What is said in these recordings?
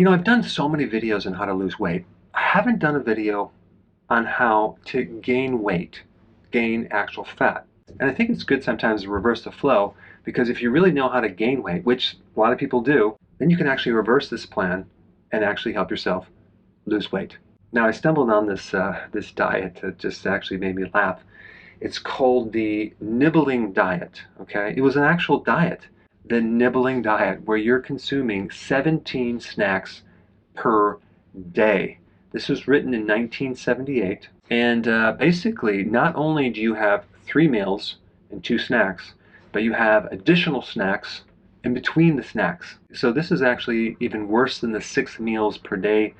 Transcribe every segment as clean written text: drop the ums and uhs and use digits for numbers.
You know, I've done so many videos on how to lose weight. I haven't done a video on how to gain weight, gain actual fat. And I think it's good sometimes to reverse the flow because if you really know how to gain weight, which a lot of people do, then you can actually reverse this plan and actually help yourself lose weight. Now, I stumbled on this diet that just actually made me laugh. It's called the nibbling diet, okay? It was an actual diet, the nibbling diet, where you're consuming 17 snacks per day. This was written in 1978, and basically, not only do you have 3 meals and 2 snacks, but you have additional snacks in between the snacks. So this is actually even worse than the 6 meals per day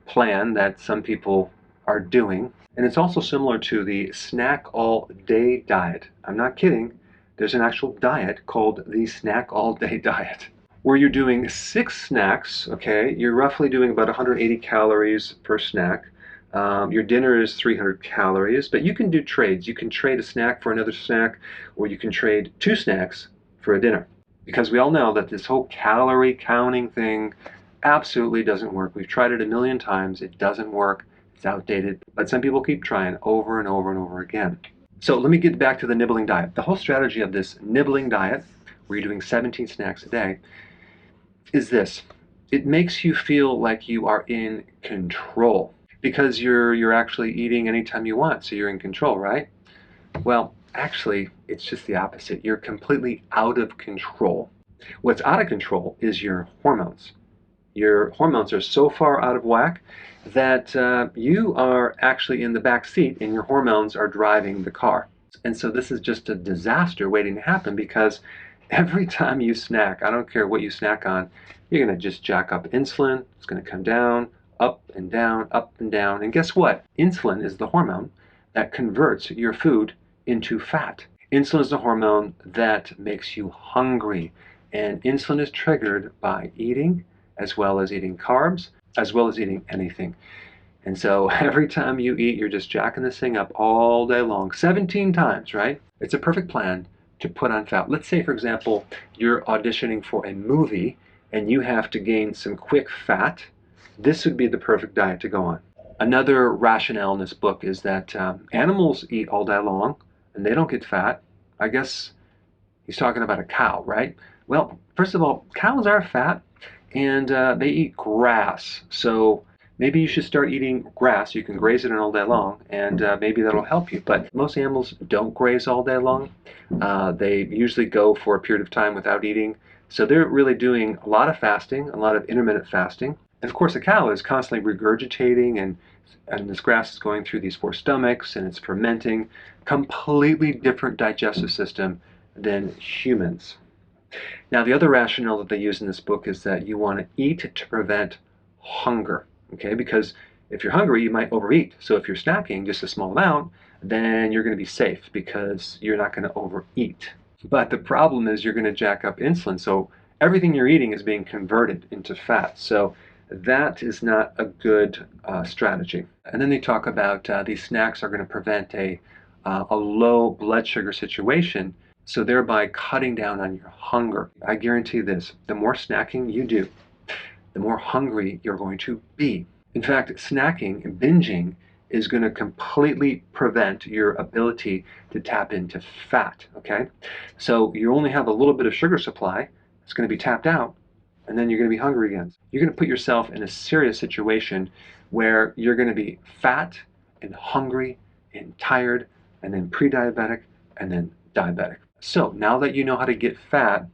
plan that some people are doing. And it's also similar to the snack all day diet. I'm not kidding. There's an actual diet called the snack all day diet, where you're doing 6 snacks, okay? You're roughly doing about 180 calories per snack. Your dinner is 300 calories, but you can do trades. You can trade a snack for another snack, or you can trade 2 snacks for a dinner. Because we all know that this whole calorie counting thing absolutely doesn't work. We've tried it a million times. It doesn't work. It's outdated, but some people keep trying over and over and over again. So let me get back to the nibbling diet. The whole strategy of this nibbling diet, where you're doing 17 snacks a day, is this. It makes you feel like you are in control because you're actually eating anytime you want, so you're in control, right? Well, actually, it's just the opposite. You're completely out of control. What's out of control is your hormones. Your hormones are so far out of whack that you are actually in the back seat and your hormones are driving the car. And so this is just a disaster waiting to happen because every time you snack, I don't care what you snack on, you're going to just jack up insulin. It's going to come down, up and down, up and down. And guess what? Insulin is the hormone that converts your food into fat. Insulin is the hormone that makes you hungry. And insulin is triggered by eating, as well as eating carbs, as well as eating anything. And so every time you eat, you're just jacking this thing up all day long, 17 times, right? It's a perfect plan to put on fat. Let's say, for example, you're auditioning for a movie and you have to gain some quick fat. This would be the perfect diet to go on. Another rationale in this book is that animals eat all day long and they don't get fat. I guess he's talking about a cow, right? Well, first of all, cows are fat and they eat grass. So maybe you should start eating grass. You can graze it all day long, and maybe that'll help you. But most animals don't graze all day long. They usually go for a period of time without eating. So they're really doing a lot of fasting, a lot of intermittent fasting. And of course, a cow is constantly regurgitating, and this grass is going through these 4 stomachs, and it's fermenting. Completely different digestive system than humans. Now, the other rationale that they use in this book is that you want to eat to prevent hunger, okay? Because if you're hungry, you might overeat. So if you're snacking just a small amount, then you're going to be safe because you're not going to overeat. But the problem is you're going to jack up insulin. So everything you're eating is being converted into fat. So that is not a good strategy. And then they talk about these snacks are going to prevent a low blood sugar situation, so thereby cutting down on your hunger. I guarantee this, the more snacking you do, the more hungry you're going to be. In fact, snacking and binging is going to completely prevent your ability to tap into fat, okay? So you only have a little bit of sugar supply, it's going to be tapped out, and then you're going to be hungry again. You're going to put yourself in a serious situation where you're going to be fat and hungry and tired, and then pre-diabetic, and then diabetic. So now that you know how to get fat,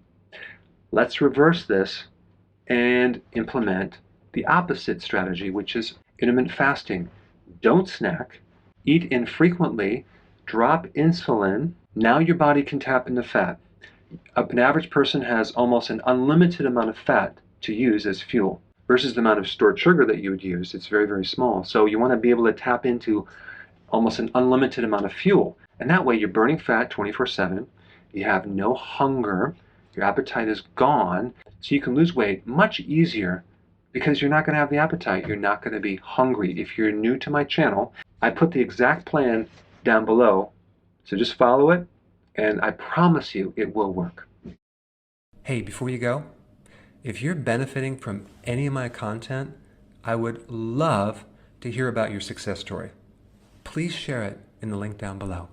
let's reverse this and implement the opposite strategy, which is intermittent fasting. Don't snack, eat infrequently, drop insulin. Now your body can tap into fat. An average person has almost an unlimited amount of fat to use as fuel versus the amount of stored sugar that you would use. It's very, very small. So you want to be able to tap into almost an unlimited amount of fuel. And that way you're burning fat 24/7. You have no hunger, your appetite is gone, so you can lose weight much easier because you're not going to have the appetite. You're not going to be hungry. If you're new to my channel, I put the exact plan down below, so just follow it, and I promise you it will work. Hey, before you go, If you're benefiting from any of my content, I would love to hear about your success story. Please share it in the link down below.